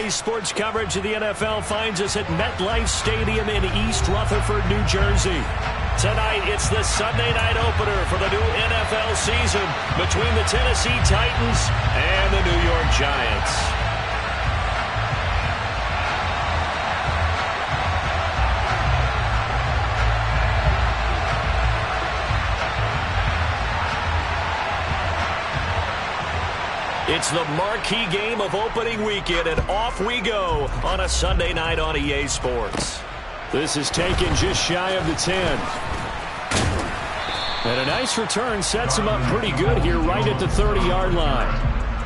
Today's sports coverage of the NFL finds us at MetLife Stadium in East Rutherford, New Jersey. Tonight, it's the Sunday night opener for the new NFL season between the Tennessee Titans and the New York Giants. It's the marquee game of opening weekend, and off we go on a Sunday night on EA Sports. This is taken just shy of the 10. And a nice return sets him up pretty good here right at the 30-yard line.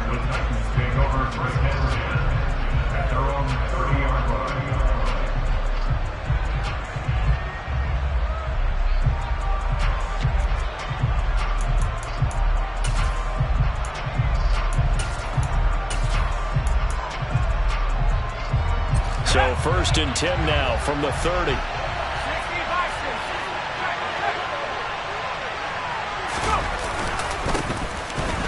The Titans take over for Kansas City at their own 30-yard line. So 1st and 10 now from the 30.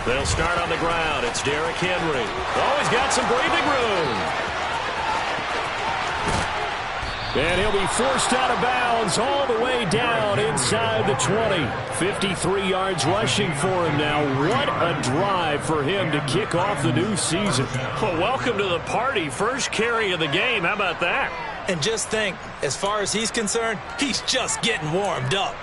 They'll start on the ground. It's Derrick Henry. Oh, he's got some breathing room. And he'll be forced out of bounds all the way down inside the 20. 53 yards rushing for him now. What a drive for him to kick off the new season. Well, welcome to the party. First carry of the game. How about that? And just think, as far as he's concerned, he's just getting warmed up.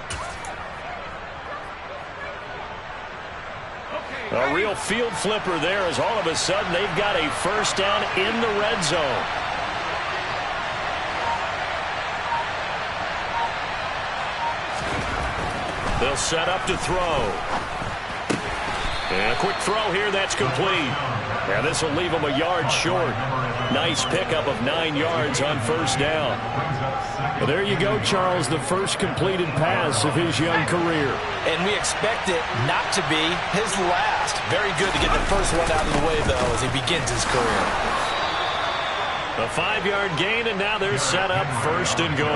A real field flipper there as all of a sudden they've got a first down in the red zone. They'll set up to throw. And a quick throw here, that's complete. And this will leave them a yard short. Nice pickup of 9 yards on first down. Well, there you go, Charles, the first completed pass of his young career. And we expect it not to be his last. Very good to get the first one out of the way, though, as he begins his career. A 5-yard gain, and now they're set up 1st and goal.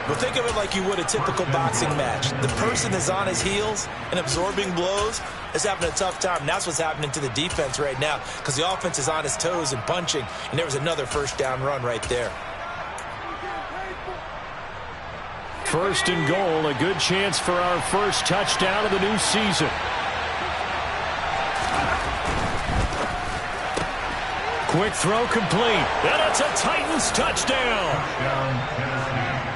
Well, think of it like you would a typical boxing match. The person is on his heels and absorbing blows is having a tough time. And that's what's happening to the defense right now because the offense is on his toes and punching, and there was another first down run right there. 1st and goal, a good chance for our first touchdown of the new season. Quick throw complete. And it's a Titans touchdown.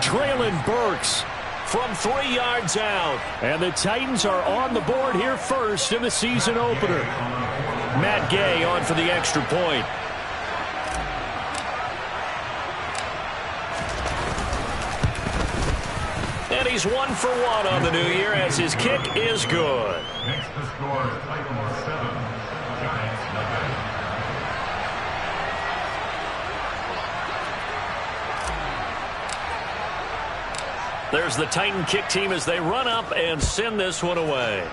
Traylon Burks from 3 yards out. And the Titans are on the board here first in the season opener. Matt Gay on for the extra point. And he's 1 for 1 on the new year as his kick is good. Makes the score Titans 7, Giants 9. There's the Titan kick team as they run up and send this one away.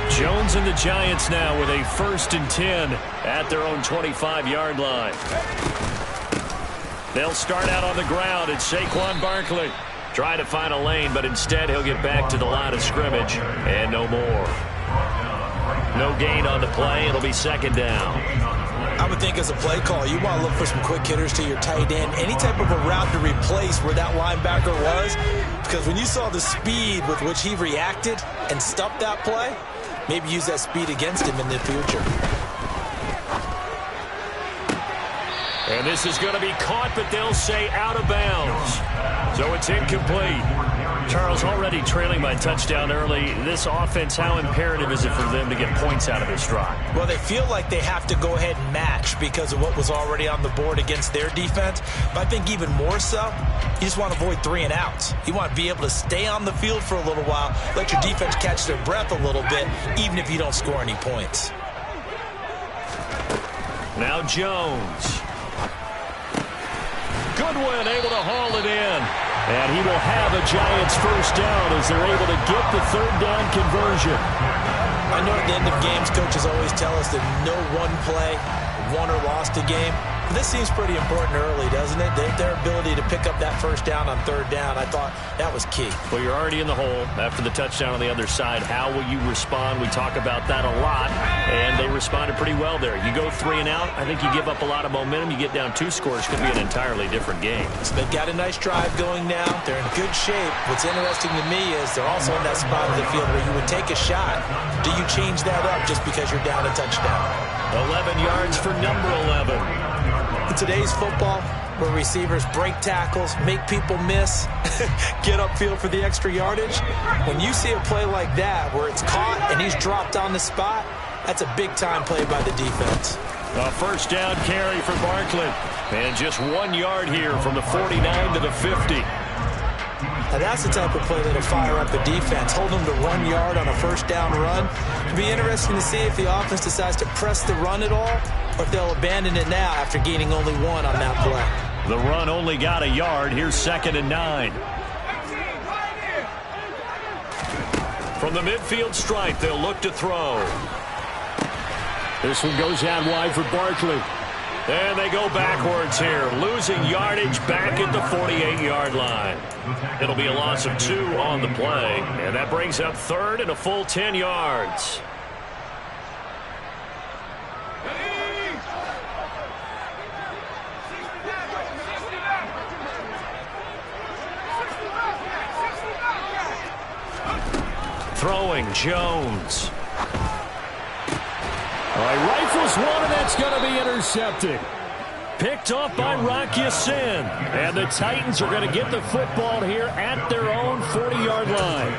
Jones and the Giants now with a 1st and 10 at their own 25-yard line. They'll start out on the ground. It's Saquon Barkley. Try to find a lane, but instead he'll get back to the line of scrimmage and no more. No gain on the play. It'll be 2nd down. I would think as a play call, you want to look for some quick hitters to your tight end. Any type of a route to replace where that linebacker was. Because when you saw the speed with which he reacted and stopped that play, maybe use that speed against him in the future. And this is going to be caught, but they'll say out of bounds. So it's incomplete. Charles, already trailing by touchdown early. This offense, how imperative is it for them to get points out of this drive? Well, they feel like they have to go ahead and match because of what was already on the board against their defense. But I think even more so, you just want to avoid 3 and outs. You want to be able to stay on the field for a little while, let your defense catch their breath a little bit, even if you don't score any points. Now Jones. Goodwin able to haul it in. And he will have a Giants first down as they're able to get the third down conversion. I know at the end of games, coaches always tell us that no one play won or lost a game. This seems pretty important early, doesn't it? Their ability to pick up that first down on third down, I thought that was key. Well, you're already in the hole after the touchdown on the other side. How will you respond? We talk about that a lot, and they responded pretty well there. You go 3 and out, I think you give up a lot of momentum. You get down 2 scores, could be an entirely different game. So they've got a nice drive going now. They're in good shape. What's interesting to me is they're also in that spot of the field where you would take a shot. Do you change that up just because you're down a touchdown? 11 yards for number 11. In today's football, where receivers break tackles, make people miss, get upfield for the extra yardage, when you see a play like that where it's caught and he's dropped on the spot, that's a big-time play by the defense. A first down carry for Barkley. And just 1 yard here from the 49 to the 50. Now that's the type of play that'll fire up the defense. Hold them to 1 yard on a first down run. It'll be interesting to see if the offense decides to press the run at all, or if they'll abandon it now after gaining only 1 on that play. The run only got a yard. Here's 2nd and 9. From the midfield stripe, they'll look to throw. This one goes out wide for Barkley. And they go backwards here, losing yardage back at the 48-yard line. It'll be a loss of 2 on the play, and that brings up 3rd and a full 10 yards. Throwing, Jones. All right, rifles one, and that's going to be intercepted. Picked off by Rock Ya-Sin. And the Titans are going to get the football here at their own 40-yard line.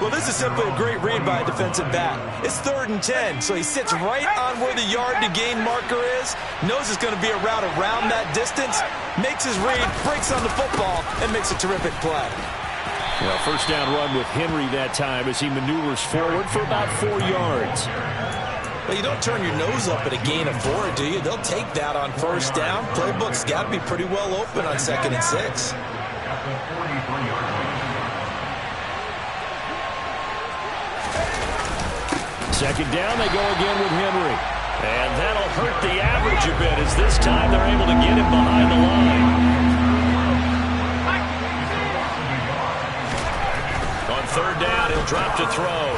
Well, this is simply a great read by a defensive back. It's 3rd and 10, so he sits right on where the yard-to-gain marker is, knows it's going to be a route around that distance, makes his read, breaks on the football, and makes a terrific play. Well, first down run with Henry that time as he maneuvers forward for about 4 yards. Well, you don't turn your nose up at a gain of 4, do you? They'll take that on first down. Playbook's got to be pretty well open on 2nd and 6. Second down, they go again with Henry. And that'll hurt the average a bit as this time they're able to get him behind the line. On 3rd down, he'll drop to throw.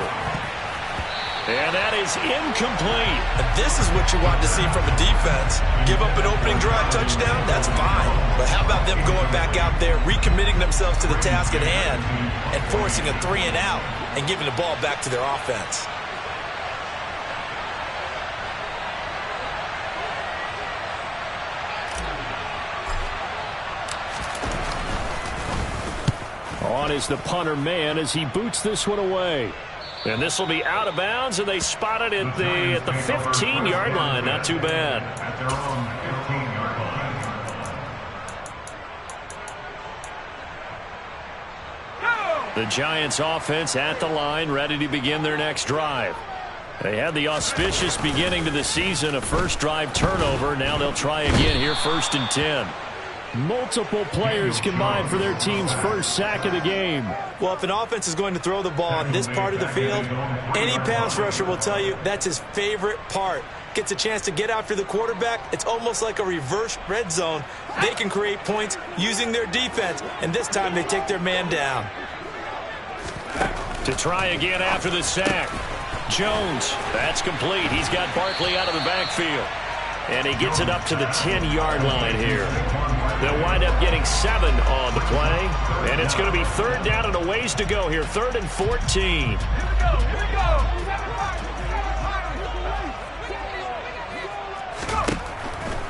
And that is incomplete. And this is what you want to see from a defense. Give up an opening drive touchdown, that's fine. But how about them going back out there, recommitting themselves to the task at hand, and forcing a 3 and out, and giving the ball back to their offense. On is the punter man as he boots this one away. And this will be out of bounds, and they spot it at the 15-yard line. Not too bad. At their own 15-yard line. The Giants offense at the line, ready to begin their next drive. They had the auspicious beginning to the season, a first drive turnover. Now they'll try again here, 1st and 10. Multiple players combined for their team's first sack of the game. Well, if an offense is going to throw the ball on this part of the field, any pass rusher will tell you that's his favorite part. Gets a chance to get after the quarterback. It's almost like a reverse red zone. They can create points using their defense, and this time they take their man down. To try again after the sack. Jones, that's complete. He's got Barkley out of the backfield. And he gets it up to the 10-yard line here. They'll wind up getting 7 on the play. And it's going to be 3rd down and a ways to go here. 3rd and 14.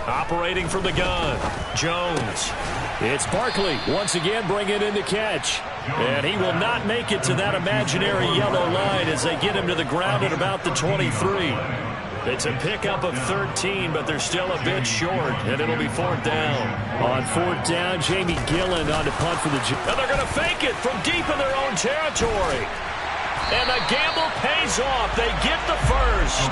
Operating from the gun, Jones. It's Barkley once again bringing in the catch. And he will not make it to that imaginary yellow line as they get him to the ground at about the 23. It's a pickup of 13, but they're still a bit short, and it'll be 4th down. On 4th down, Jamie Gilland on to punt for the Giants. And they're going to fake it from deep in their own territory. And the gamble pays off. They get the first.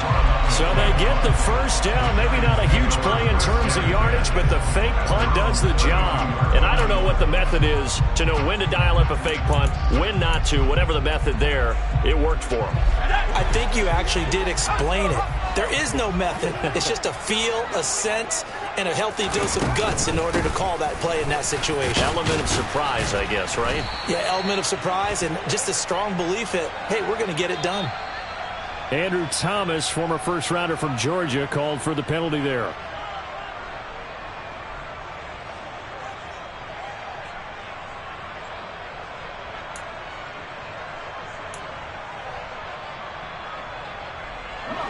So they get the first down. Maybe not a huge play in terms of yardage, but the fake punt does the job. And I don't know what the method is to know when to dial up a fake punt, when not to. Whatever the method there, it worked for them. I think you actually did explain it. There is no method. It's just a feel, a sense, and a healthy dose of guts in order to call that play in that situation. Element of surprise, I guess, right? Yeah, element of surprise and just a strong belief that, hey, we're going to get it done. Andrew Thomas, former first-rounder from Georgia, called for the penalty there.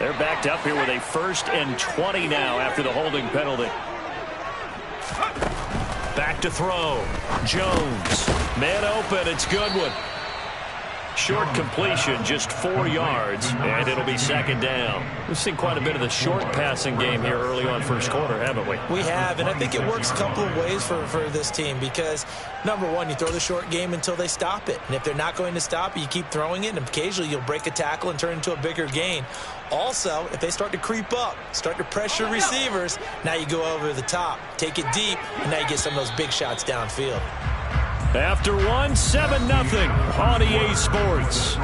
They're backed up here with a 1st and 20 now after the holding penalty. Back to throw. Jones. Man open. It's Goodwin. Short completion, just 4 yards, and it'll be 2nd down. We've seen quite a bit of the short passing game here early on first quarter, haven't we? We have, and I think it works a couple of ways for this team because, number one, you throw the short game until they stop it. And if they're not going to stop it, you keep throwing it, and occasionally you'll break a tackle and turn it into a bigger gain. Also, if they start to creep up, start to pressure receivers, now you go over the top, take it deep, and now you get some of those big shots downfield. After 1, 7-0 on EA Sports.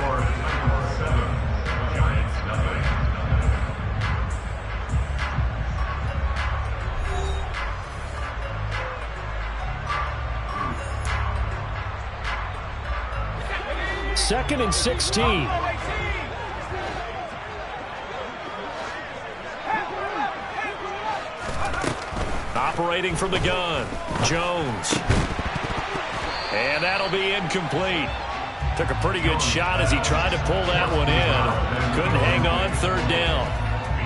Second and 16. Operating from the gun, Jones. And that'll be incomplete. Took a pretty good shot as he tried to pull that one in. Couldn't hang on 3rd down.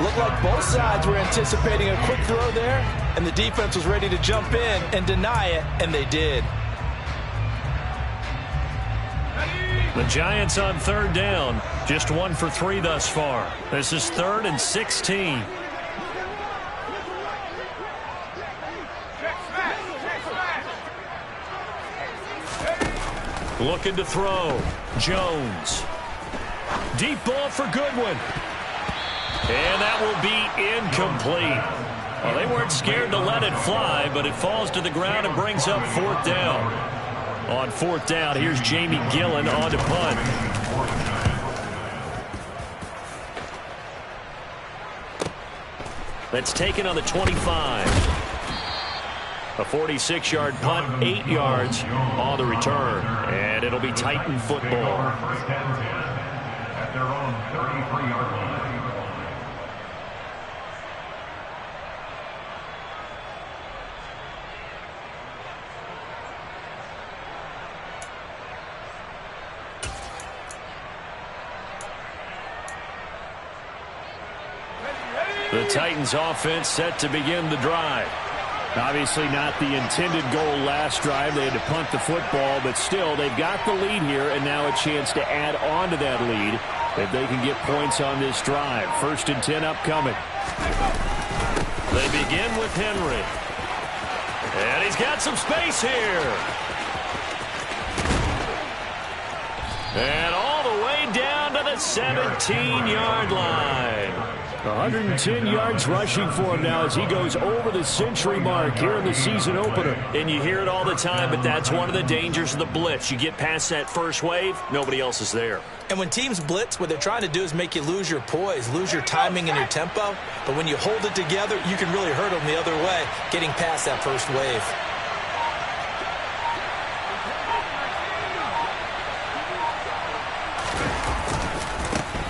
Looked like both sides were anticipating a quick throw there, and the defense was ready to jump in and deny it, and they did. The Giants on 3rd down. Just 1 for 3 thus far. This is 3rd and 16. Looking to throw. Jones. Deep ball for Goodwin. And that will be incomplete. Well, they weren't scared to let it fly, but it falls to the ground and brings up 4th down. On 4th down, here's Jamie Gillen on to punt. That's taken on the 25. A 46-yard punt, 8 yards on the return. And it'll be Titan football. First and 10 at their own 33-yard line. The Titans offense set to begin the drive. Obviously not the intended goal last drive. They had to punt the football, but still they've got the lead here and now a chance to add on to that lead if they can get points on this drive. 1st and 10 upcoming. They begin with Henry. And he's got some space here. And all the way down to the 17-yard line. 110 yards rushing for him now as he goes over the century mark here in the season opener. And you hear it all the time, but that's one of the dangers of the blitz. You get past that first wave, nobody else is there. And when teams blitz, what they're trying to do is make you lose your poise, lose your timing and your tempo. But when you hold it together, you can really hurt them the other way, getting past that first wave.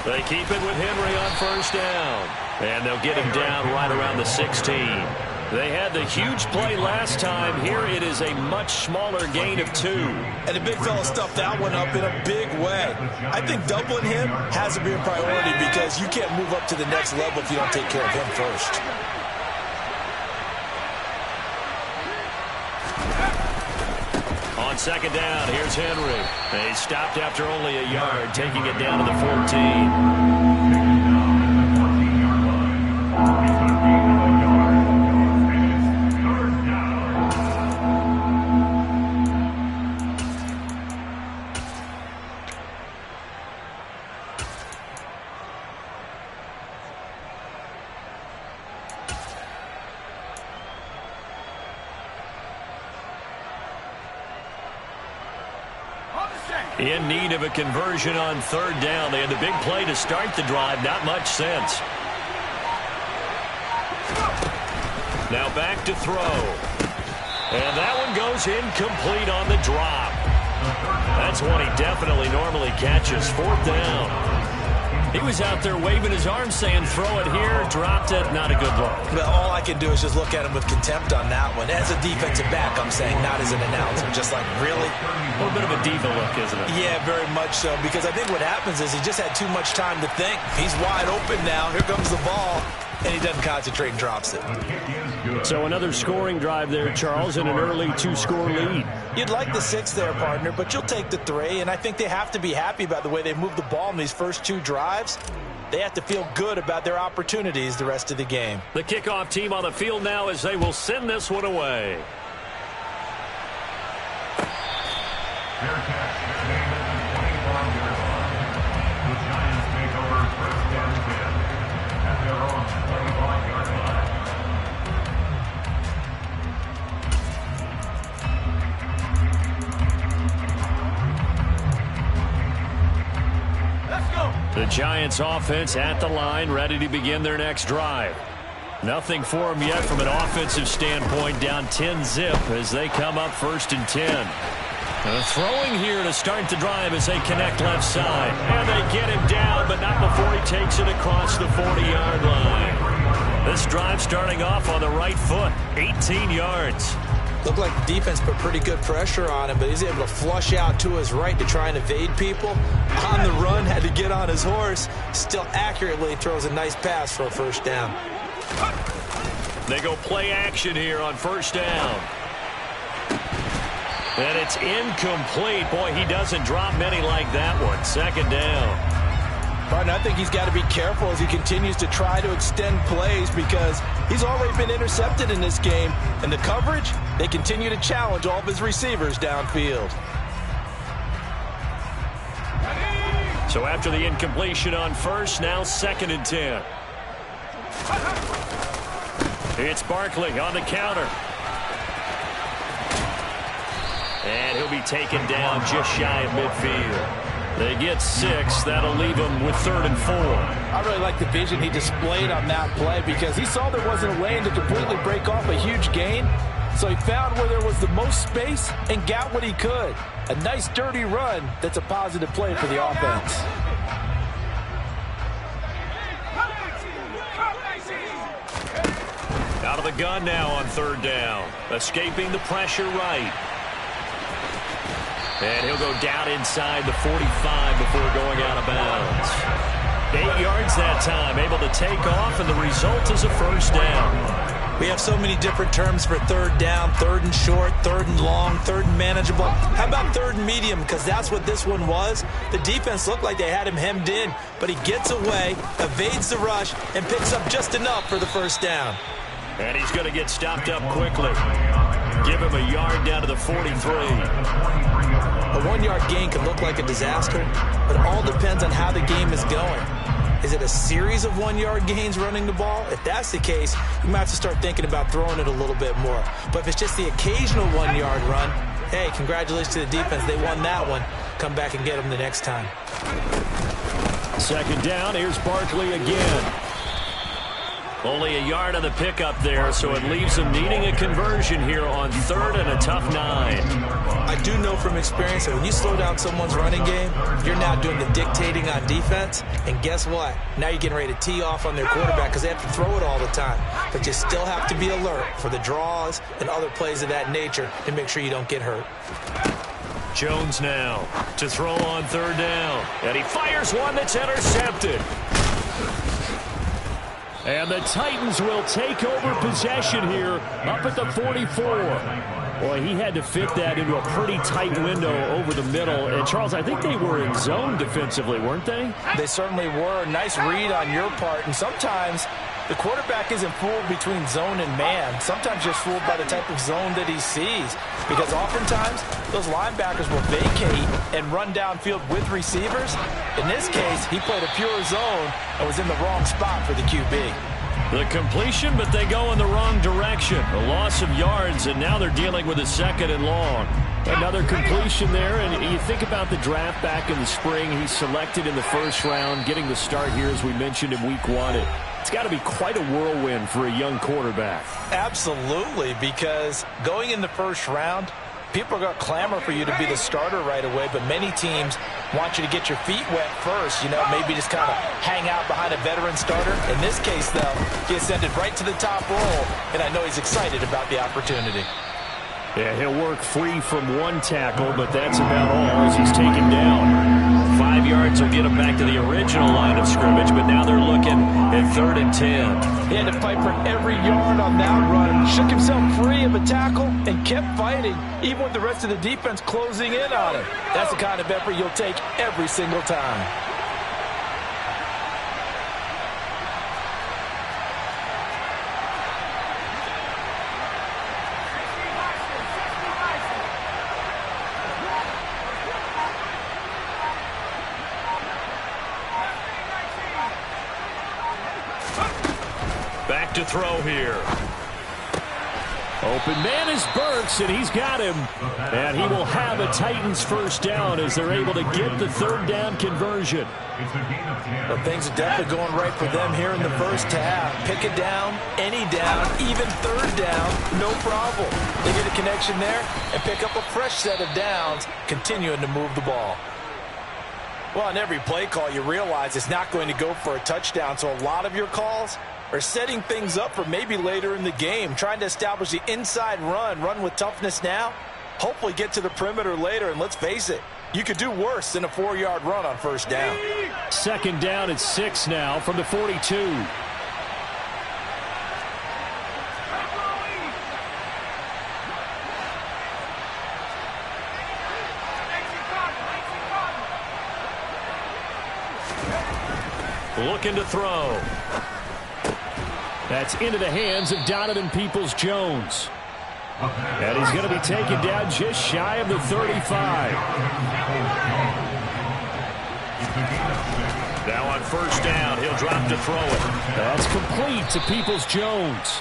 They keep it with Henry on 1st down. And they'll get him down right around the 16. They had the huge play last time. Here it is a much smaller gain of 2. And the big fella stuffed that one up in a big way. I think doubling him has to be a priority because you can't move up to the next level if you don't take care of him first. On 2nd down, here's Henry. He stopped after only a yard, taking it down to the 14. In need of a conversion on third down. They had the big play to start the drive. Not much sense. Now back to throw. And that one goes incomplete on the drop. That's one he definitely normally catches. Fourth down. He was out there waving his arms saying, throw it here, dropped it, not a good look. Well, all I can do is just look at him with contempt on that one. As a defensive back, I'm saying, not as an announcer. Just like, really? A little bit of a diva look, isn't it? Yeah, very much so, because I think what happens is he just had too much time to think. He's wide open now. Here comes the ball, and he doesn't concentrate and drops it. So another scoring drive there, Charles, and an early 2-score lead. You'd like the 6 there, partner, but you'll take the 3, and I think they have to be happy about the way they moved the ball in these first 2 drives. They have to feel good about their opportunities the rest of the game. The kickoff team on the field now as they will send this one away. The Giants take over first and 10 at their own 25-yard line. The Giants offense at the line, ready to begin their next drive. Nothing for them yet from an offensive standpoint, down 10-zip as they come up first and 10. Throwing here to start the drive as they connect left side. And they get him down, but not before he takes it across the 40-yard line. This drive starting off on the right foot, 18 yards. Looked like the defense put pretty good pressure on him, but he's able to flush out to his right to try and evade people. On the run, had to get on his horse. Still accurately throws a nice pass for a first down. They go play action here on first down. And it's incomplete. Boy, he doesn't drop many like that one. Second down. Partner, I think he's got to be careful as he continues to try to extend plays because he's already been intercepted in this game. And the coverage, they continue to challenge all of his receivers downfield. So after the incompletion on first, now second and 10. It's Barkley on the counter. And he'll be taken down just shy of midfield. They get 6. That'll leave them with 3rd and 4. I really like the vision he displayed on that play because he saw there wasn't a lane to completely break off a huge gain. So he found where there was the most space and got what he could. A nice dirty run that's a positive play for the offense. Out of the gun now on third down. Escaping the pressure right. And he'll go down inside the 45 before going out of bounds. 8 yards that time, able to take off, and the result is a first down. We have so many different terms for third down, 3rd and short, 3rd and long, 3rd and manageable. How about 3rd and medium? Because that's what this one was. The defense looked like they had him hemmed in, but he gets away, evades the rush, and picks up just enough for the first down. And he's going to get stopped up quickly. Give him a yard down to the 43. A 1-yard gain can look like a disaster, but it all depends on how the game is going. Is it a series of 1-yard gains running the ball? If that's the case, you might have to start thinking about throwing it a little bit more. But if it's just the occasional 1-yard run, hey, congratulations to the defense. They won that one. Come back and get them the next time. Second down, here's Barkley again. Only a yard on the pickup there, so it leaves them needing a conversion here on 3rd and a tough 9. I do know from experience that when you slow down someone's running game, you're now doing the dictating on defense. And guess what? Now you're getting ready to tee off on their quarterback because they have to throw it all the time. But you still have to be alert for the draws and other plays of that nature to make sure you don't get hurt. Jones now to throw on 3rd down. And he fires one that's intercepted. And the Titans will take over possession here up at the 44. Boy, he had to fit that into a pretty tight window over the middle. And, Charles, I think they were in zone defensively, weren't they? They certainly were. Nice read on your part. And sometimes the quarterback isn't fooled between zone and man. Sometimes just fooled by the type of zone that he sees. Because oftentimes, those linebackers will vacate and run downfield with receivers. In this case, he played a pure zone and was in the wrong spot for the QB. The completion, but they go in the wrong direction. A loss of yards, and now they're dealing with a 2nd and long. Another completion there, and you think about the draft back in the spring. He's selected in the first round, getting the start here, as we mentioned, in week 1. It's got to be quite a whirlwind for a young quarterback. Absolutely, because going in the first round, people are going to clamor for you to be the starter right away, but many teams want you to get your feet wet first, maybe just kind of hang out behind a veteran starter. In this case, though, he ascended right to the top role, and I know he's excited about the opportunity. Yeah, he'll work free from one tackle, but that's about all as he's taken down. 5 yards will get him back to the original line of scrimmage, but now they're looking at 3rd and 10. He had to fight for every yard on that run. Shook himself free of a tackle and kept fighting, even with the rest of the defense closing in on him. That's the kind of effort you'll take every single time. To throw here. Open man is Burks, and he's got him. And he will have a Titans first down as they're able to get the 3rd down conversion. Well, things are definitely going right for them here in the first half. Pick it down, any down, even 3rd down, no problem. They get a connection there and pick up a fresh set of downs, continuing to move the ball. Well, on every play call, you realize it's not going to go for a touchdown, so a lot of your calls are setting things up for maybe later in the game, trying to establish the inside run with toughness now, hopefully get to the perimeter later, and let's face it, you could do worse than a 4-yard run on first down. 2nd down at 6 now from the 42. Looking to throw. That's into the hands of Donovan Peoples-Jones. And he's going to be taken down just shy of the 35. Now on first down, he'll drop to throw it. That's complete to Peoples-Jones.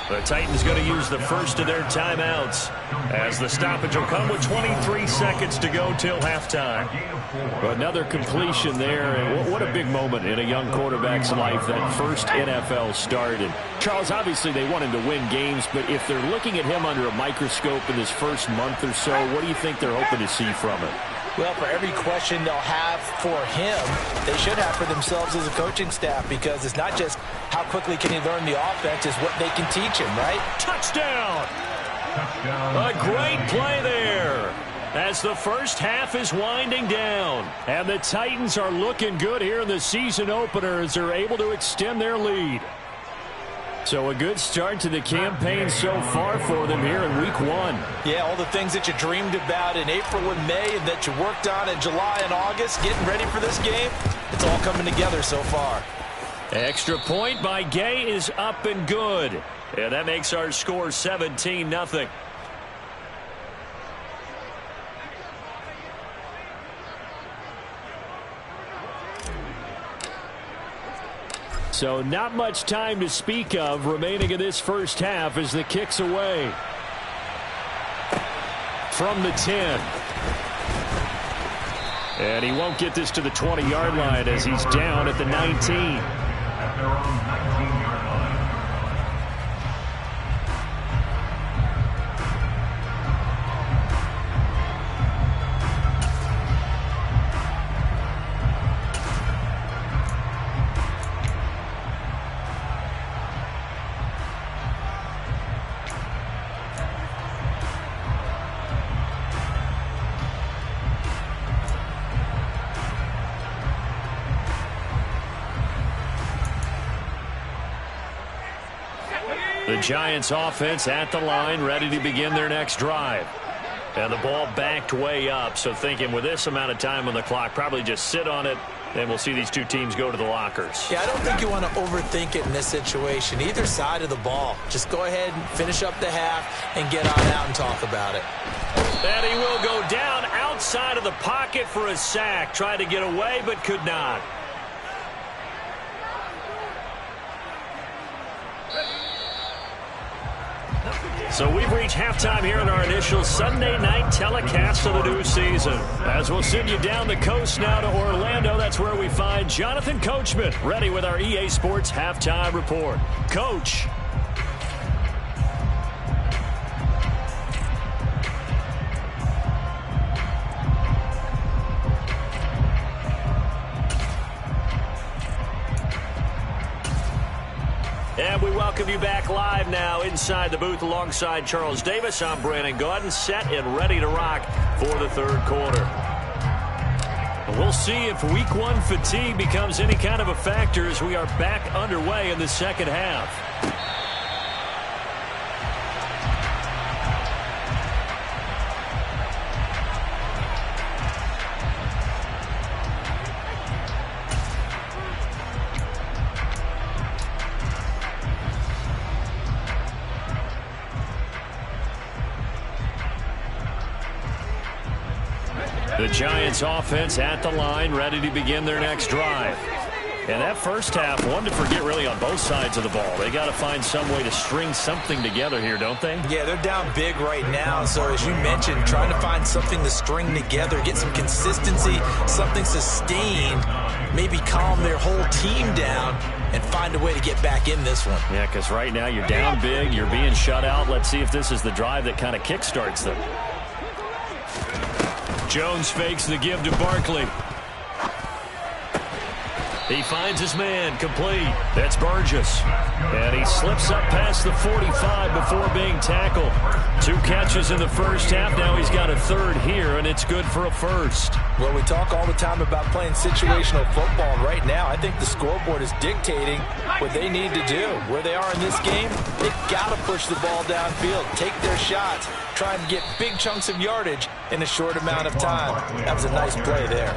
The Titans going to use the first of their timeouts as the stoppage will come with 23 seconds to go till halftime. Another completion there, and what a big moment in a young quarterback's life, that first NFL start. And Charles, obviously they want him to win games, but if they're looking at him under a microscope in this first month or so, what do you think they're hoping to see from him? Well, for every question they'll have for him, they should have for themselves as a coaching staff, because it's not just how quickly can he learn the offense, it's what they can teach him, right? Touchdown! A great play there as the first half is winding down. And the Titans are looking good here in the season opener as they're able to extend their lead. So a good start to the campaign so far for them here in week 1. Yeah, all the things that you dreamed about in April and May and that you worked on in July and August, getting ready for this game, it's all coming together so far. Extra point by Gay is up and good. And that makes our score 17-0. So not much time to speak of remaining in this first half as the kick's away. From the 10. And he won't get this to the 20-yard line as he's down at the 19. At their own 19-yard line. The Giants offense at the line, ready to begin their next drive. And the ball backed way up, so thinking with this amount of time on the clock, probably just sit on it, and we'll see these two teams go to the lockers. Yeah, I don't think you want to overthink it in this situation. Either side of the ball. Just go ahead and finish up the half and get on out and talk about it. And he will go down outside of the pocket for a sack. Tried to get away, but could not. So we've reached halftime here in our initial Sunday night telecast of the new season. As we'll send you down the coast now to Orlando, that's where we find Jonathan Coachman, ready with our EA Sports halftime report. Coach. And we welcome you back live now inside the booth alongside Charles Davis. I'm Brandon Gaudin, set and ready to rock for the third quarter. We'll see if week one fatigue becomes any kind of a factor as we are back underway in the second half. The Giants offense at the line, ready to begin their next drive. And that first half, one to forget really on both sides of the ball. They got to find some way to string something together here, don't they? Yeah, they're down big right now. So as you mentioned, trying to find something to string together, get some consistency, something sustained, maybe calm their whole team down and find a way to get back in this one. Yeah, because right now you're down big, you're being shut out. Let's see if this is the drive that kind of kickstarts them. Jones fakes the give to Barkley. He finds his man, complete. That's Burgess. And he slips up past the 45 before being tackled. 2 catches in the first half. Now he's got a third here, and it's good for a first. Well, we talk all the time about playing situational football. And right now, I think the scoreboard is dictating what they need to do. Where they are in this game, they've got to push the ball downfield, take their shots, try and get big chunks of yardage in a short amount of time. That was a nice play there.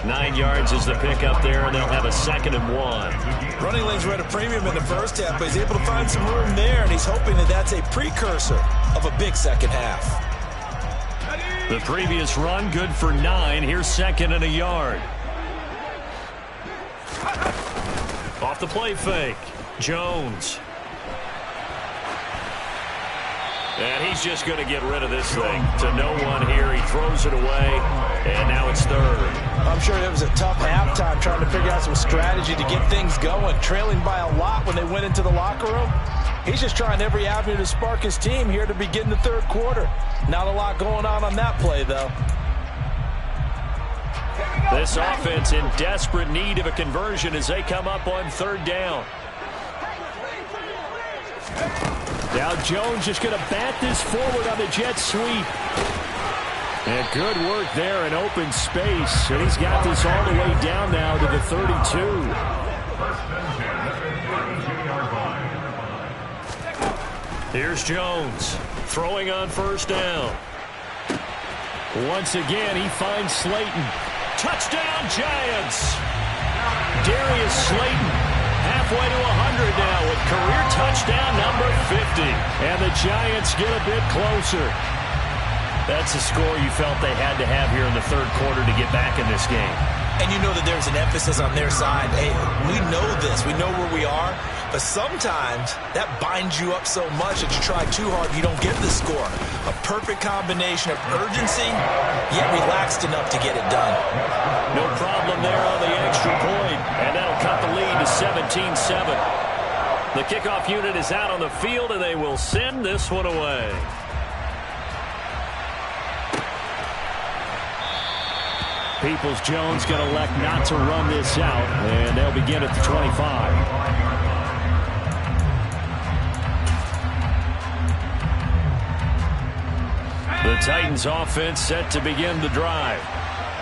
9 yards is the pickup there, and they'll have a 2nd and 1. Running lanes were at a premium in the first half, but he's able to find some room there, and he's hoping that that's a precursor of a big second half. The previous run, good for 9. Here's 2nd and a yard. Off the play fake. Jones. And he's just going to get rid of this thing to no one here. He throws it away, and now it's 3rd. I'm sure it was a tough halftime trying to figure out some strategy to get things going. Trailing by a lot when they went into the locker room. He's just trying every avenue to spark his team here to begin the third quarter. Not a lot going on that play, though. This offense in desperate need of a conversion as they come up on 3rd down. Now Jones just going to bat this forward on the jet sweep. And good work there in open space. And he's got this all the way down now to the 32. Here's Jones throwing on 1st down. Once again, he finds Slayton. Touchdown, Giants! Darius Slayton halfway to 100 now with career touchdown number 50. And the Giants get a bit closer. That's a score you felt they had to have here in the third quarter to get back in this game. And you know that there's an emphasis on their side. Hey, we know this. We know where we are. But sometimes that binds you up so much that you try too hard, you don't get the score. A perfect combination of urgency, yet relaxed enough to get it done. No problem there on the extra point. And that'll cut the lead to 17-7. The kickoff unit is out on the field, and they will send this one away. Peoples-Jones going to elect not to run this out, and they'll begin at the 25. The Titans offense set to begin the drive.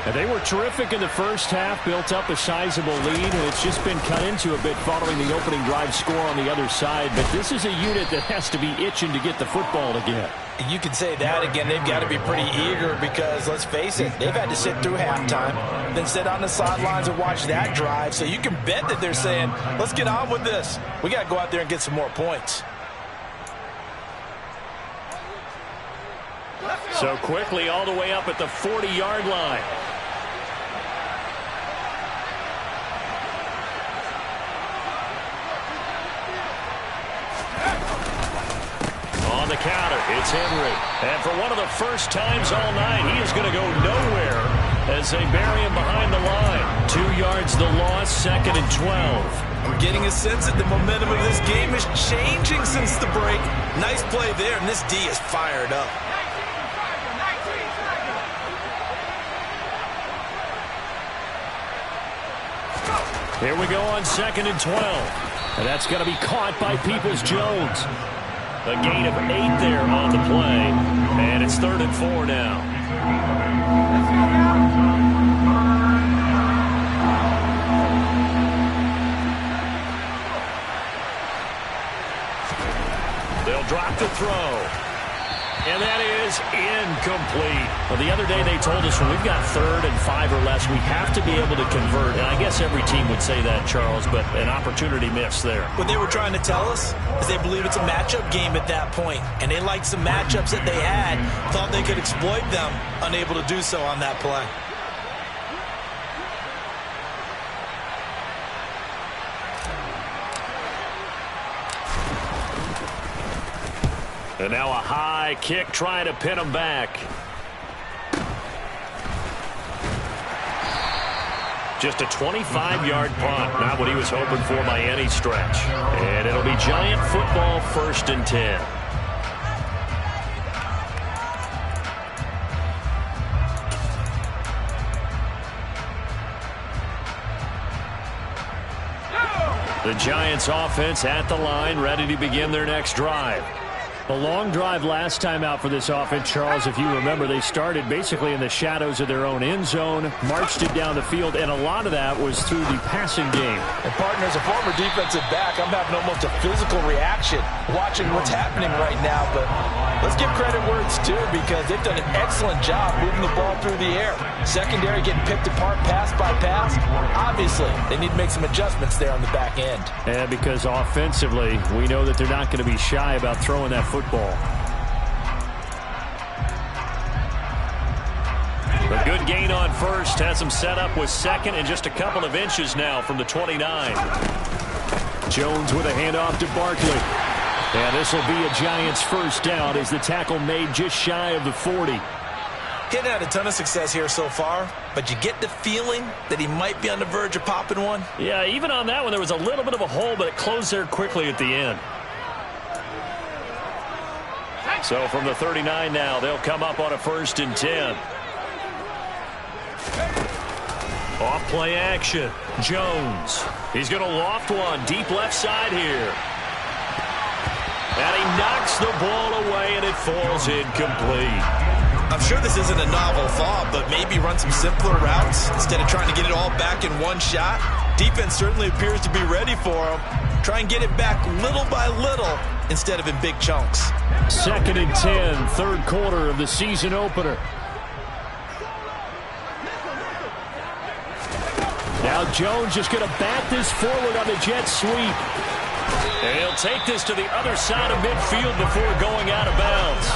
And they were terrific in the first half, built up a sizable lead, and it's just been cut into a bit following the opening drive score on the other side. But this is a unit that has to be itching to get the football again. You can say that again. They've got to be pretty eager because, let's face it, they've had to sit through halftime, then sit on the sidelines and watch that drive. So you can bet that they're saying, let's get on with this. We got to go out there and get some more points. So quickly all the way up at the 40-yard line. On on the counter. It's Henry. And for one of the first times all night, he is going to go nowhere as they bury him behind the line. 2 yards the loss, 2nd and 12. I'm getting a sense that the momentum of this game is changing since the break. Nice play there, and this D is fired up. Here we go on 2nd and 12. And that's going to be caught by Peoples-Jones. A gain of 8 there on the play. And it's 3rd and 4 now. They'll drop the throw. And that is incomplete. Well, the other day they told us when we've got 3rd and 5 or less, we have to be able to convert. And I guess every team would say that, Charles, but an opportunity missed there. What they were trying to tell us is they believe it's a matchup game at that point. And they liked some matchups that they had, thought they could exploit them, unable to do so on that play. And now a high kick trying to pin him back. Just a 25-yard punt. Not what he was hoping for by any stretch. And it'll be Giant football, 1st and 10. The Giants offense at the line, ready to begin their next drive. A long drive last time out for this offense, Charles. If you remember, they started basically in the shadows of their own end zone, marched it down the field, and a lot of that was through the passing game. And partner, as a former defensive back, I'm having almost a physical reaction watching what's happening right now. But let's give credit where it's due, because they've done an excellent job moving the ball through the air. Secondary getting picked apart pass by pass. Obviously, they need to make some adjustments there on the back end. And because offensively, we know that they're not going to be shy about throwing that football. A good gain on 1st has him set up with 2nd and just a couple of inches now from the 29. Jones with a handoff to Barkley. And this will be a Giants 1st down as the tackle made just shy of the 40. He hadn't had a ton of success here so far, but you get the feeling that he might be on the verge of popping one. Yeah, even on that one, there was a little bit of a hole, but it closed there quickly at the end. So from the 39 now, they'll come up on a 1st and 10. Off play action. Jones. He's going to loft one deep left side here. And he knocks the ball away, and it falls incomplete. I'm sure this isn't a novel thought, but maybe run some simpler routes instead of trying to get it all back in one shot. Defense certainly appears to be ready for him. Try and get it back little by little instead of in big chunks. 2nd and 10, 3rd quarter of the season opener. Now Jones just going to bat this forward on the jet sweep. And he'll take this to the other side of midfield before going out of bounds.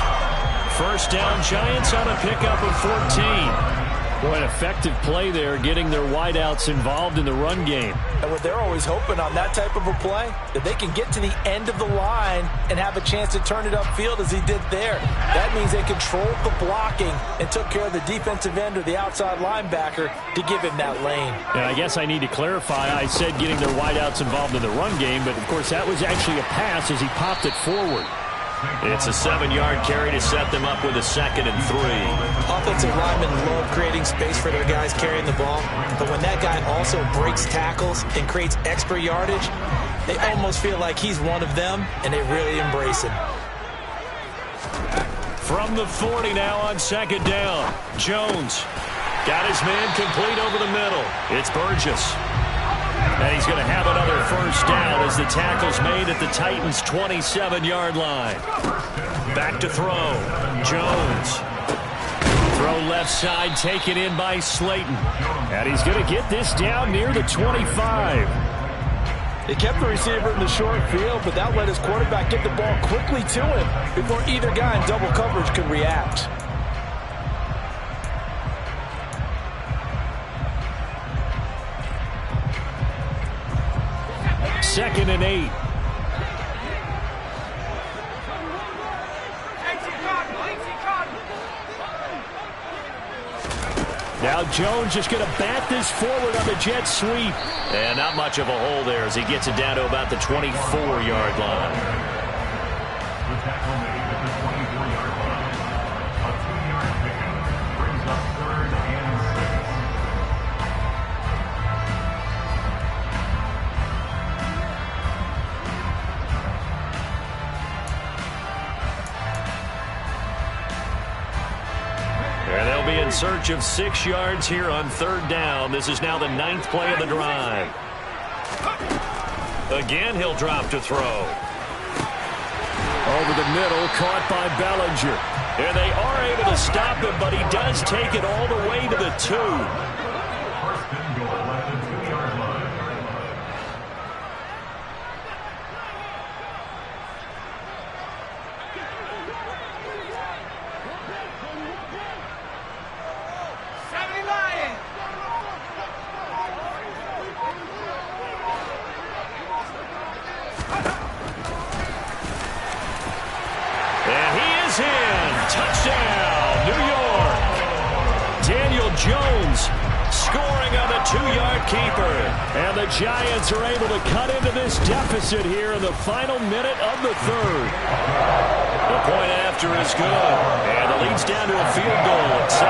1st down, Giants on a pickup of 14. Boy, an effective play there, getting their wideouts involved in the run game. And what they're always hoping on that type of a play, that they can get to the end of the line and have a chance to turn it upfield as he did there. That means they controlled the blocking and took care of the defensive end or the outside linebacker to give him that lane. And I guess I need to clarify, I said getting their wideouts involved in the run game, but of course that was actually a pass as he popped it forward. It's a 7-yard carry to set them up with a 2nd and 3. Offensive linemen love creating space for their guys carrying the ball, but when that guy also breaks tackles and creates extra yardage, they almost feel like he's one of them, and they really embrace him. From the 40 now on 2nd down, Jones got his man complete over the middle. It's Burgess. And he's going to have another 1st down as the tackle's made at the Titans' 27-yard line. Back to throw. Jones. Throw left side, taken in by Slayton. And he's going to get this down near the 25. They kept the receiver in the short field, but that let his quarterback get the ball quickly to him before either guy in double coverage could react. 2nd and 8. Now Jones just going to bat this forward on the jet sweep. And not much of a hole there as he gets it down to about the 24-yard line. The tackle made at the 24-yard line. A 2-yard pickup brings up 3rd and 6. And they'll be in search of 6 yards here on 3rd down. This is now the 9th play of the drive. Again, he'll drop to throw. Over the middle, caught by Bellinger. And they are able to stop him, but he does take it all the way to the 2. 1st and goal at the 2-yard line. Touchdown, New York. Daniel Jones scoring on the 2-yard keeper. And the Giants are able to cut into this deficit here in the final minute of the 3rd. The point after is good. And the lead's down to a field goal at 17-14.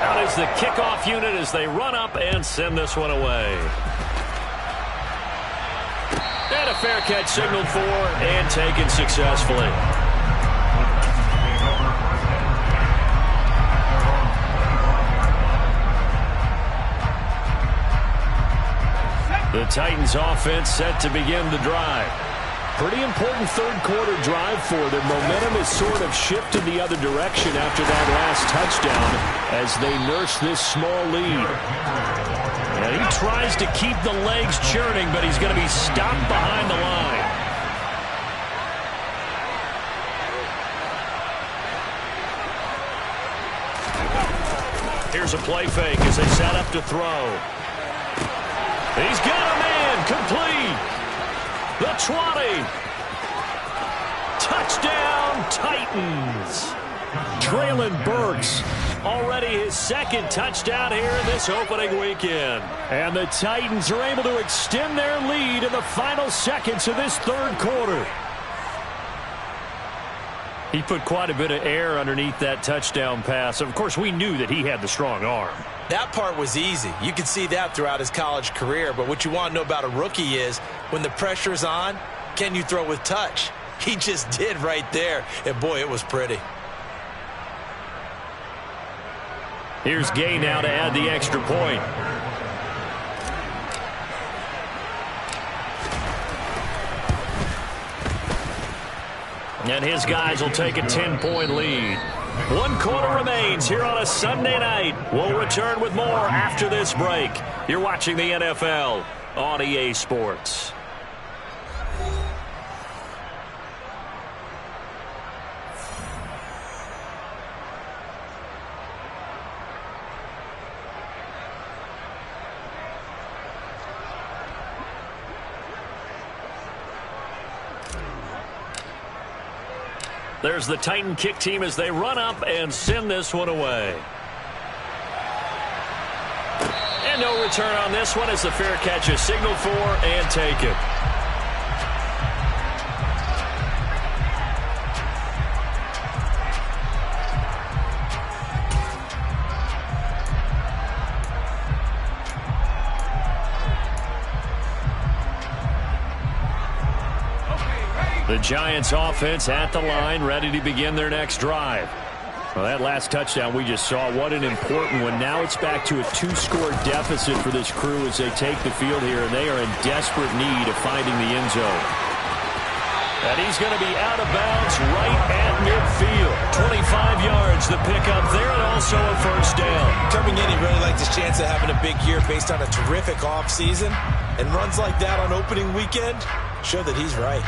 Out is the kickoff unit as they run up and send this one away. And a fair catch signaled for and taken successfully. The Titans offense set to begin the drive. Pretty important 3rd quarter drive for them. Momentum has sort of shifted the other direction after that last touchdown as they nurse this small lead. And he tries to keep the legs churning, but he's going to be stopped behind the line. Here's a play fake as they set up to throw. He's got a man complete. The 20. Touchdown, Titans. Traylon Burks. Already his 2nd touchdown here in this opening weekend. And the Titans are able to extend their lead in the final seconds of this 3rd quarter. He put quite a bit of air underneath that touchdown pass. Of course, we knew that he had the strong arm. That part was easy. You could see that throughout his college career. But what you want to know about a rookie is when the pressure's on, can you throw with touch? He just did right there. And, boy, it was pretty. Here's Gay now to add the extra point. And his guys will take a 10-point lead. 1 quarter remains here on a Sunday night. We'll return with more after this break. You're watching the NFL on EA Sports. There's the Titan kick team as they run up and send this one away. And no return on this one as the fair catch is signaled for and taken. The Giants offense at the line, ready to begin their next drive. Well, that last touchdown we just saw, what an important one. Now it's back to a 2-score deficit for this crew as they take the field here, and they are in desperate need of finding the end zone. And he's going to be out of bounds right at midfield. 25 yards the pickup there, and also a 1st down. Coming in, he really liked his chance of having a big year based on a terrific offseason. And runs like that on opening weekend show that he's right.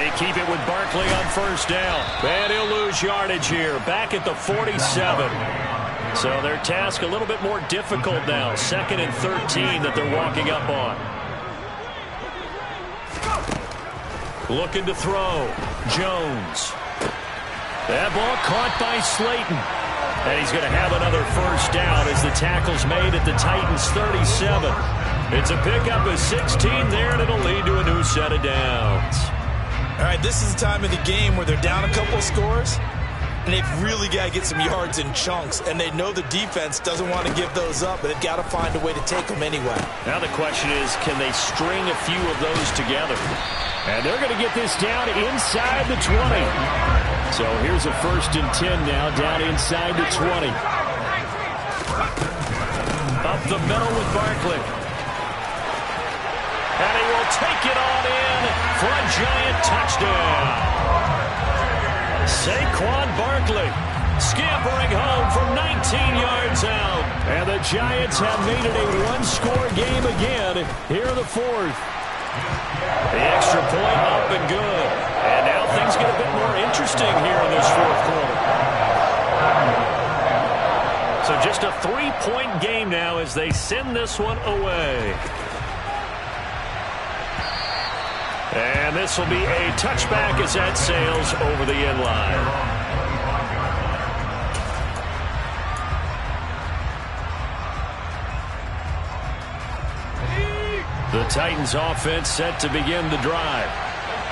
They keep it with Barkley on first down. And he'll lose yardage here. Back at the 47. So their task a little bit more difficult now. 2nd and 13 that they're walking up on. Looking to throw. Jones. That ball caught by Slayton. And he's going to have another first down as the tackle's made at the Titans' 37. It's a pickup of 16 there, and it'll lead to a new set of downs. All right, this is the time of the game where they're down a couple of scores, and they've really got to get some yards in chunks, and they know the defense doesn't want to give those up, but they've got to find a way to take them anyway. Now the question is, can they string a few of those together? And they're going to get this down inside the 20. So here's a 1st and 10 now, down inside the 20. Up the middle with Barkley. And he will take it on in for a giant touchdown. Saquon Barkley scampering home from 19 yards out. And the Giants have made it a one-score game again here in the 4th. The extra point up and good. And now things get a bit more interesting here in this 4th quarter. So just a 3-point game now as they send this one away. And this will be a touchback as that sails over the end line. The Titans offense set to begin the drive.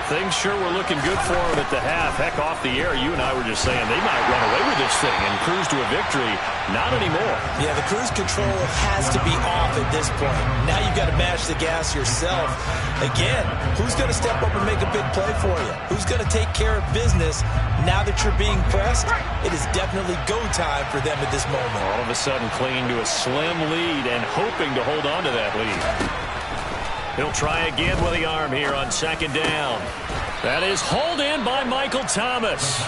Things sure were looking good for them at the half. Heck, off the air, you and I were just saying they might run away with this thing and cruise to a victory. Not anymore. Yeah, the cruise control has to be off at this point. Now you've got to mash the gas yourself. Again, who's going to step up and make a big play for you? Who's going to take care of business now that you're being pressed? It is definitely go time for them at this moment. All of a sudden clinging to a slim lead and hoping to hold on to that lead. He'll try again with the arm here on 2nd down. That is hauled in by Michael Thomas.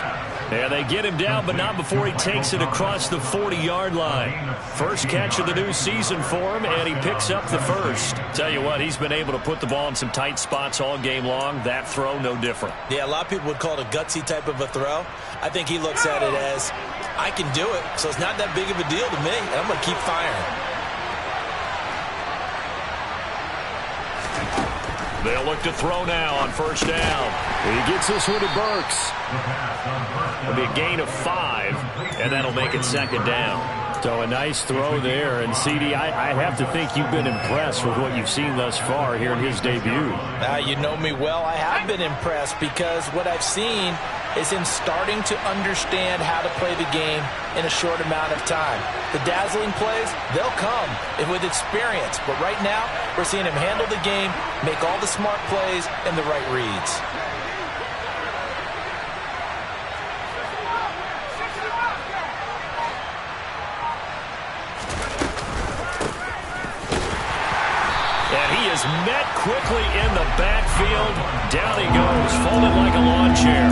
And they get him down, but not before he takes it across the 40-yard line. First catch of the new season for him, and he picks up the first. Tell you what, he's been able to put the ball in some tight spots all game long. That throw, no different. Yeah, a lot of people would call it a gutsy type of a throw. I think he looks at it as, I can do it, so it's not that big of a deal to me, and I'm going to keep firing. They'll look to throw now on first down. He gets this one to Burks. It'll be a gain of 5, and that'll make it 2nd down. So a nice throw there. And, CD, I have to think you've been impressed with what you've seen thus far here in his debut. You know me well. I have been impressed because what I've seen is him starting to understand how to play the game in a short amount of time. The dazzling plays, they'll come with experience. But right now, we're seeing him handle the game, make all the smart plays, and the right reads. And he is met quickly in the backfield. Down he goes, folded like a lawn chair.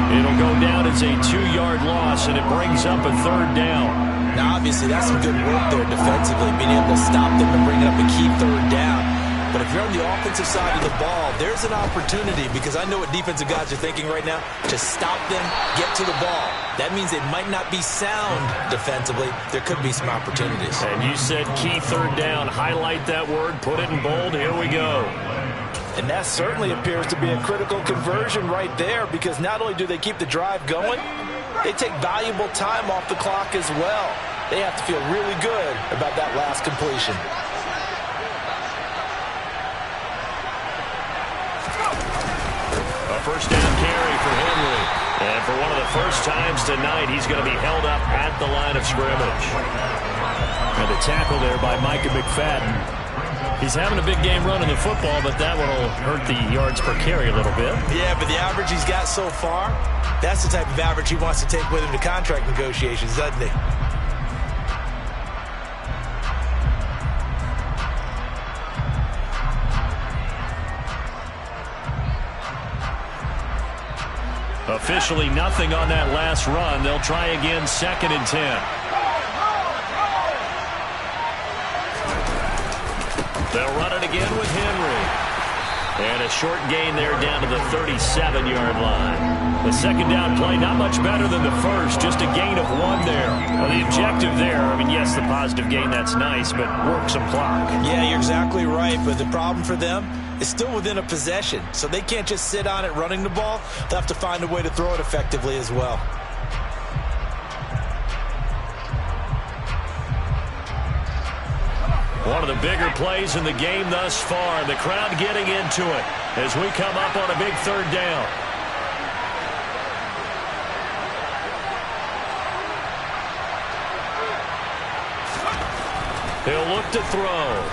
It'll go down as a 2-yard loss, and it brings up a 3rd down. Now, obviously, that's some good work there defensively, being able to stop them and bring up a key 3rd down. But if you're on the offensive side of the ball, there's an opportunity, because I know what defensive guys are thinking right now, to stop them, get to the ball. That means they might not be sound defensively. There could be some opportunities. And you said key 3rd down. Highlight that word, put it in bold. Here we go. And that certainly appears to be a critical conversion right there, because not only do they keep the drive going, they take valuable time off the clock as well. They have to feel really good about that last completion. A first down carry for Henry. And for one of the first times tonight, he's going to be held up at the line of scrimmage. And the tackle there by Micah McFadden. He's having a big game running the football, but that one will hurt the yards per carry a little bit. Yeah, but the average he's got so far, that's the type of average he wants to take with him to contract negotiations, doesn't he? Officially nothing on that last run. They'll try again, 2nd and 10. They'll run it again with Henry. And a short gain there down to the 37-yard line. The second down play, not much better than the first, just a gain of 1 there. Well, the objective there, I mean, yes, the positive gain, that's nice, but work some clock. Yeah, you're exactly right, but the problem for them is still within a possession, so they can't just sit on it running the ball. They'll have to find a way to throw it effectively as well. One of the bigger plays in the game thus far. The crowd getting into it as we come up on a big third down. He'll look to throw.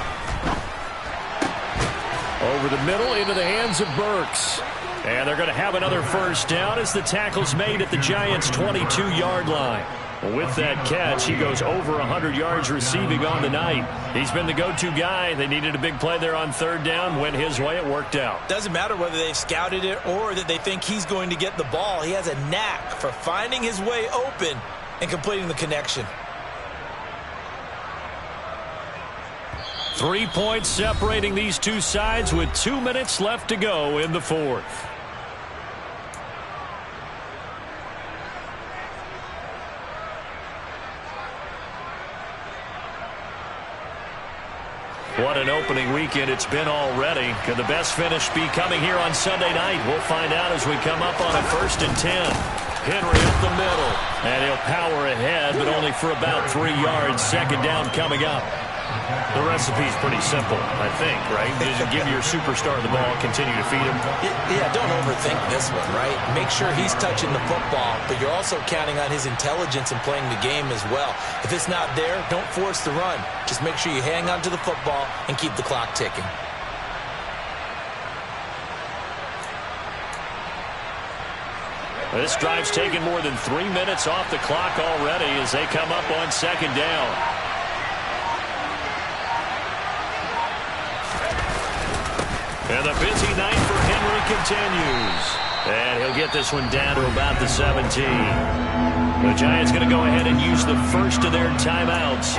Over the middle into the hands of Burks. And they're going to have another first down as the tackle's made at the Giants' 22-yard line. With that catch, he goes over 100 yards receiving on the night. He's been the go-to guy. They needed a big play there on third down. Went his way. It worked out. Doesn't matter whether they've scouted it or that they think he's going to get the ball. He has a knack for finding his way open and completing the connection. 3 points separating these two sides with 2 minutes left to go in the fourth. What an opening weekend it's been already. Could the best finish be coming here on Sunday night? We'll find out as we come up on a 1st and 10. Henry up the middle. And he'll power ahead, but only for about 3 yards. Second down coming up. The recipe's pretty simple, I think, right? Just give your superstar the ball, continue to feed him. Yeah, don't overthink this one, right? Make sure he's touching the football, but you're also counting on his intelligence in playing the game as well. If it's not there, don't force the run. Just make sure you hang on to the football and keep the clock ticking. This drive's taken more than 3 minutes off the clock already as they come up on second down. And the busy night for Henry continues. And he'll get this one down to about the 17. The Giants going to go ahead and use the first of their timeouts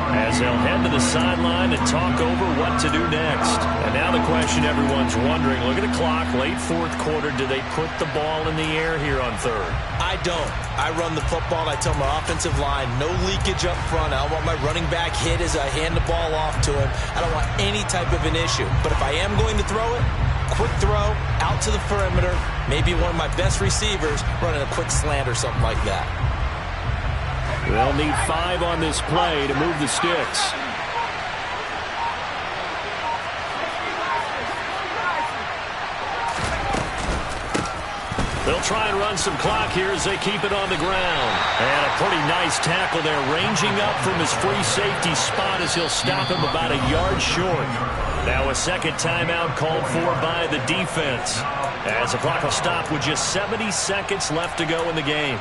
as they'll head to the sideline and talk over what to do next. And now the question everyone's wondering, look at the clock, late fourth quarter, do they put the ball in the air here on third? I don't. I run the football and I tell my offensive line, no leakage up front. I don't want my running back hit as I hand the ball off to him. I don't want any type of an issue. But if I am going to throw it, quick throw, out to the perimeter, maybe one of my best receivers running a quick slant or something like that. They'll need 5 on this play to move the sticks. They'll try and run some clock here as they keep it on the ground. And a pretty nice tackle there, ranging up from his free safety spot as he'll stop him about a yard short. Now a second timeout called for by the defense, as the clock will stop with just 70 seconds left to go in the game.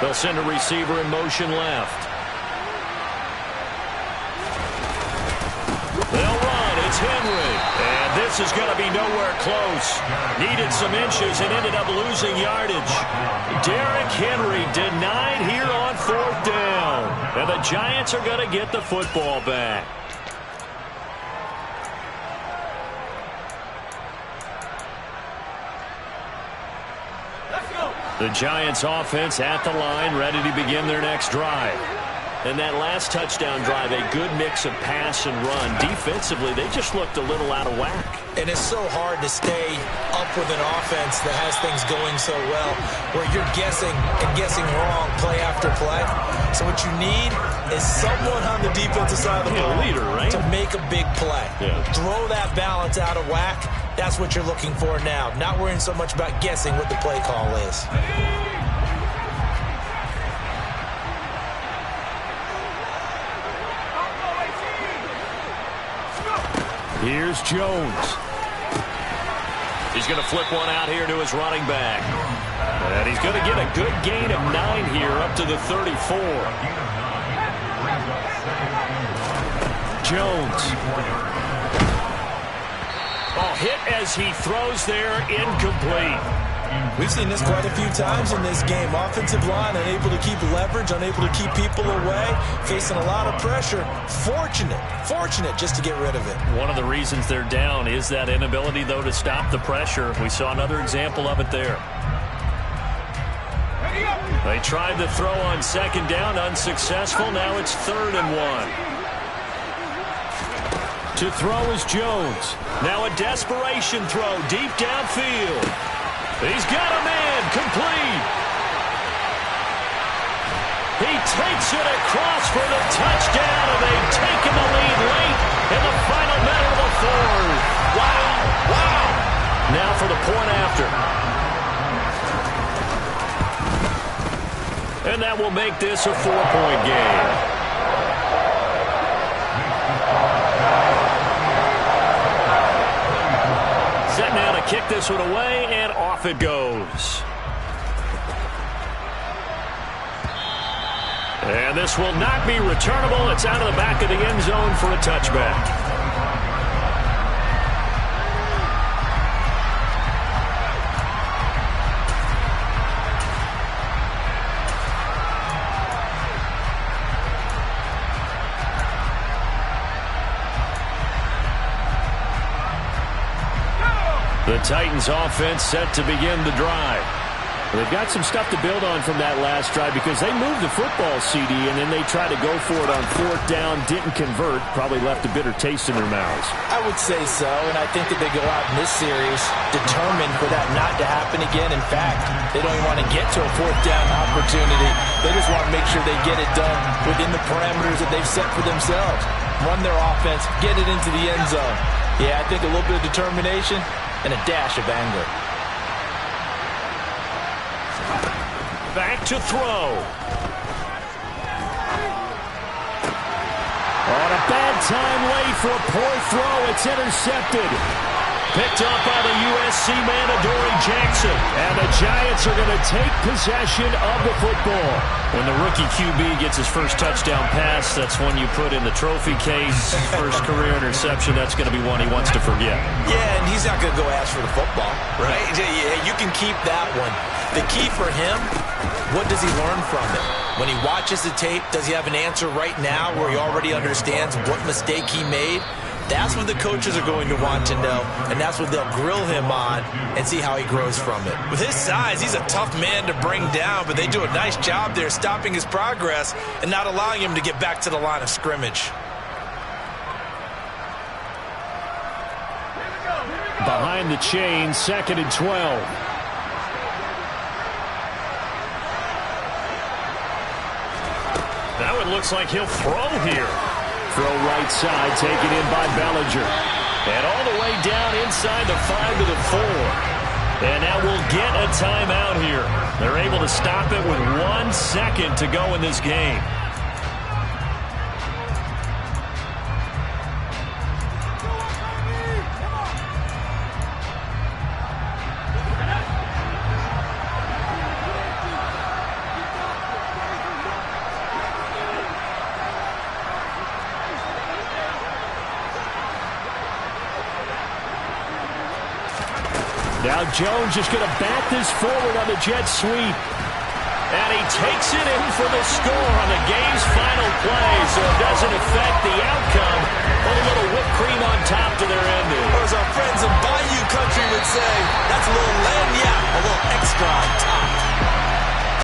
They'll send a receiver in motion left. They'll run. It's Henry. And this is going to be nowhere close. Needed some inches and ended up losing yardage. Derrick Henry denied here on fourth down. And the Giants are going to get the football back. The Giants offense at the line, ready to begin their next drive. And that last touchdown drive, a good mix of pass and run. Defensively, they just looked a little out of whack. And it's so hard to stay up with an offense that has things going so well, where you're guessing and guessing wrong play after play. So what you need is someone on the defensive side of the ball, leader, right? to make a big play. Yeah. Throw that balance out of whack. That's what you're looking for now. Not worrying so much about guessing what the play call is. Here's Jones. He's going to flip one out here to his running back. And he's going to get a good gain of 9 here up to the 34. Jones. Oh, hit as he throws there, incomplete. We've seen this quite a few times in this game. Offensive line unable to keep leverage, unable to keep people away, facing a lot of pressure. Fortunate just to get rid of it. One of the reasons they're down is that inability, though, to stop the pressure. We saw another example of it there. They tried to throw on second down, unsuccessful. Now it's 3rd and 1. To throw is Jones. Now a desperation throw deep downfield. He's got a man, complete. He takes it across for the touchdown, and they've taken the lead late in the final minute of the 4th. Wow. Now for the point after. And that will make this a 4-point game. Set now to kick this one away, and off it goes. And this will not be returnable. It's out of the back of the end zone for a touchback. The Titans offense set to begin the drive. They've got some stuff to build on from that last drive because they moved the football, CD, and then they tried to go for it on 4th down, didn't convert, probably left a bitter taste in their mouths. I would say so, and I think that they go out in this series determined for that not to happen again. In fact, they don't even want to get to a 4th down opportunity. They just want to make sure they get it done within the parameters that they've set for themselves. Run their offense, get it into the end zone. Yeah, I think a little bit of determination and a dash of anger. Back to throw. On a bad time late for a poor throw. It's intercepted. Picked up by the USC man, Adoree Jackson. And the Giants are going to take possession of the football. When the rookie QB gets his first touchdown pass, that's one you put in the trophy case. First career interception, that's going to be one he wants to forget. Yeah, and he's not going to go ask for the football, right? Yeah, you can keep that one. The key for him, what does he learn from it? When he watches the tape, does he have an answer right now where he already understands what mistake he made? That's what the coaches are going to want to know, and that's what they'll grill him on and see how he grows from it. With his size, he's a tough man to bring down, but they do a nice job there stopping his progress and not allowing him to get back to the line of scrimmage. Behind the chain, 2nd and 12. Now it looks like he'll throw here. Throw right side, taken in by Bellinger. And all the way down inside the 5 to the 4. And now we'll get a timeout here. They're able to stop it with 1 second to go in this game. Now Jones is going to bat this forward on the jet sweep. And he takes it in for the score on the game's final play, so it doesn't affect the outcome. A little